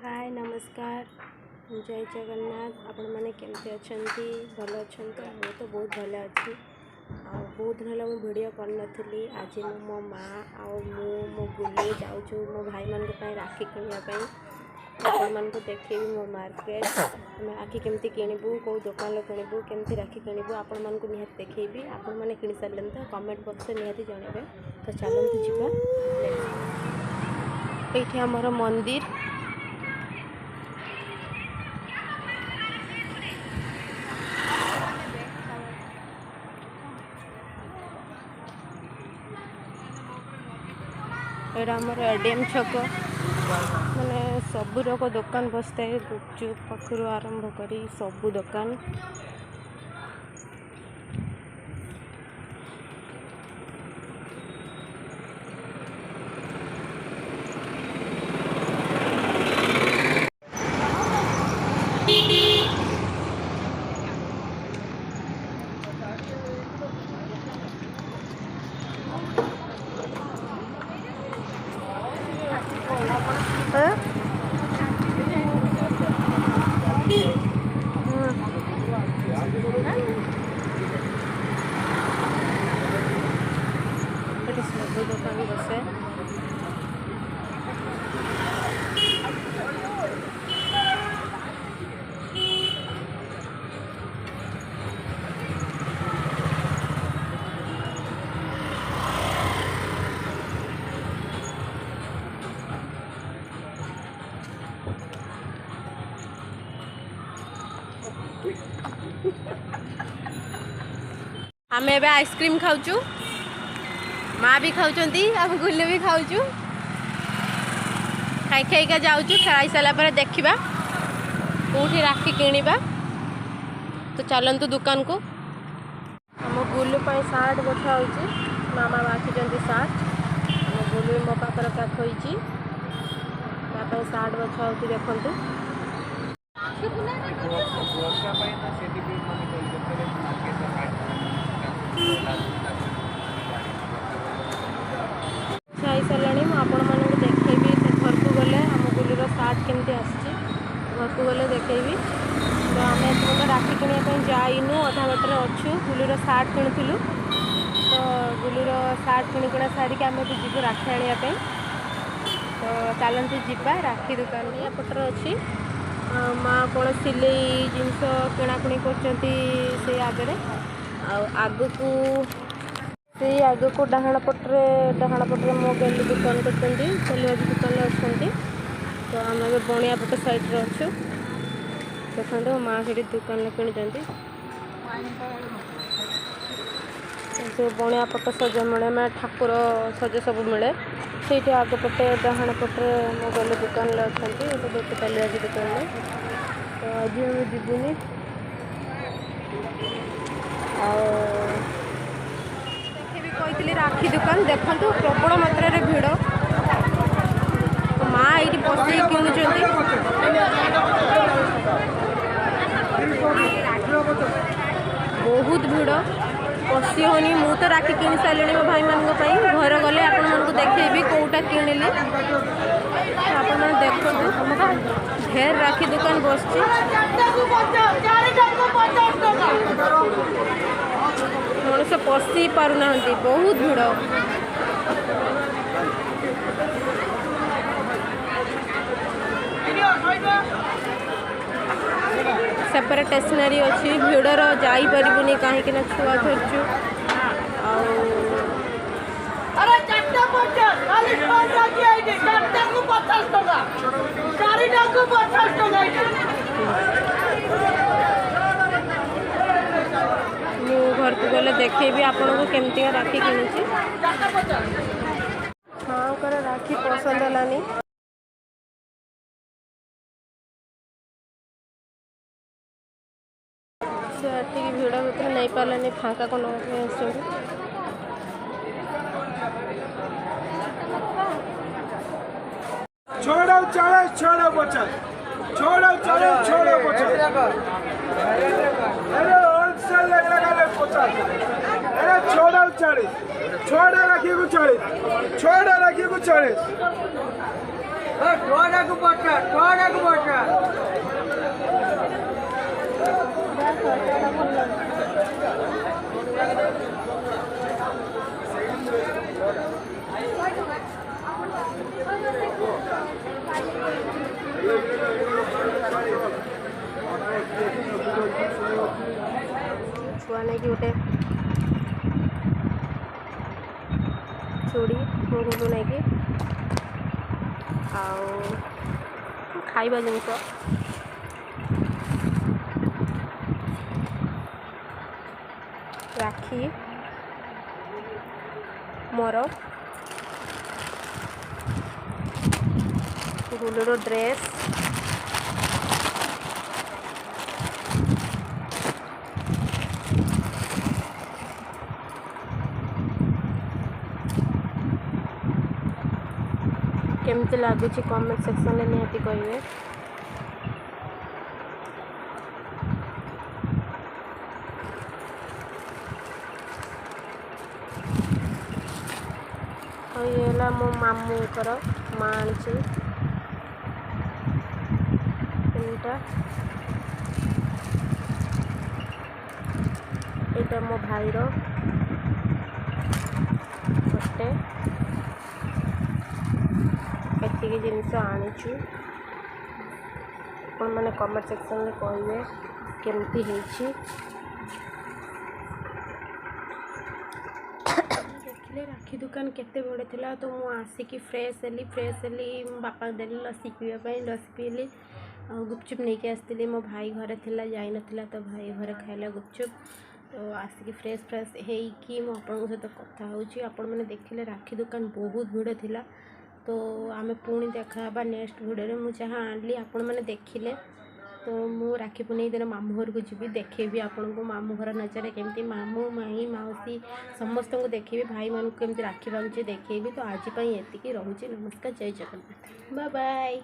हाय नमस्कार जय जगन्नाथ आपण मैंने केमती अच्छा भल अच्छा मुझे तो बहुत भल अच्छी बहुत दिन है वीडियो कर नी आज मो माँ मो बुले जाऊँ मो भाई मान राखी किनापी आपण मान देखी मो मार्केट आम राखी केमती किणबू कौ दुकान किणबू केमती राखी किणबू आपण मान निहाती देखी आपण मैंने कि सारे तो कमेंट बॉक्स में निहाती जनइबे। तो चलते जीवा ये आमर मंदिर एरा आमर एडीएम छक मैंने सबू रक दुकान बसता है गुपचुप पाखु आरंभ करी सबू दुकान सब दुकान बसे आम ए आइसक्रीम खाऊचु माँ भी खाऊँ गुल्लू भी खाऊँ खाई खाईका जाऊँ खाई सारा देखा कौटी राखी किणवा। तो चलतु दुकान को आम गुल्लू सार्ट बछा हो मामा बाछुं सार्ट आम गुल्लू मो पाखर पैक होती सार्ट बछा हो देखु आई सारा आपण मानक देखेबी घर को गले आम गुलूर सार्ट केमती आसी घर को गले देखेबी। तो आम एत राखी किणापी जाइनु अधा बाटर अच्छु गुलूर सार्ट किणुलु तो गुलूर सार्ट किणकिणा सारिक आम भी जीव राखी आने। तो चलते जीवा राखी दुकान एपटर अच्छी माँ कौन सिलाई जिनस किणाकुणी कर आगे आगू से आगे को डाहाण पट्रे मो गली दुकान कर तेलबाजी दुकान अच्छा। तो आम बणिया पट साइड अच्छु देखो माँ से दुकान किणुंट जो बणिया पट सज मिले मैं ठाकुर सज सब मिले से आगे पटे डाहाण पटे मो गली दुकान अच्छा तेलबाजी दुकान में। तो आज हम जीवनी कही राखी दुकान देखु प्रबल मात्रा भिड़ तो माँ ये बस किणुंट बहुत भिड़ पशि होनी मु तो राखी किणी सारे मो भाई मान घर गले आपण मानक देखी कौटा किणिली आपण मैंने देखते ढेर राखी दुकान बस मनुष्य पशि पारना बहुत भिड़ सेपरे स्टेशनरी अच्छी भिड़र जापरबुनि कहीं छुआ धरचु मु घर को गले देखेबी आपन को केमती राखी किणुची हाँ कर राखी पसंद हलानी से भिड़ भर नहीं पारानी फाँका को छोड़ो 40 छोड़ो 50 छोड़ो 40 छोड़ो 50 अरे होलसेल लगा 50 अरे छोड़ो 40 छोड़ो राखी को 40 छोड़ो राखी को 40 ଛୁଆଟାକୁ ପଚାର छुआ नहीं कि गोटे चूड़ी मुझे नहीं कि खाइबा जिनिस राखी मोर गुलुर ड्रेस केमती लगुच कमेंट सेक्शन में निहाती कहे। ये है मो मामूकर माँ आनी यहाँ मो भाईर गोटे एतिक जिनस आनीचु आपण मैंने कमेंट सेक्शन में कहे केमती देखिले राखी दुकान केते बड़े थिला तो मु आसिकी फ्रेश हेली बापा देली लस्सी पीवाई लस्सी पीली गुपचुप नहीं के आसती मो भाई घरे थिला जाई नथिला तो भाई घरे खाइला गुपचुप तो आसिकी फ्रेश होइकी मो आपन सहित कथा होउची आपण मैंने देखिले राखी दुकान बहुत भिड़ थिला तो आम पुणी देखा नेक्स्ट भिडियो मुझे जहाँ आनली आपण मैंने देखिले तो मु राखी पुनी दिन मामू घर को जी देखेबी आपण को मामू घर नजर केमती मामू माई मौसी समस्त को देखेबी भाई मान को केमती राखी बांधुचे देखेबी तो आज एतिकी रहुची। नमस्कार, जय जगन्नाथ, बाय बाय।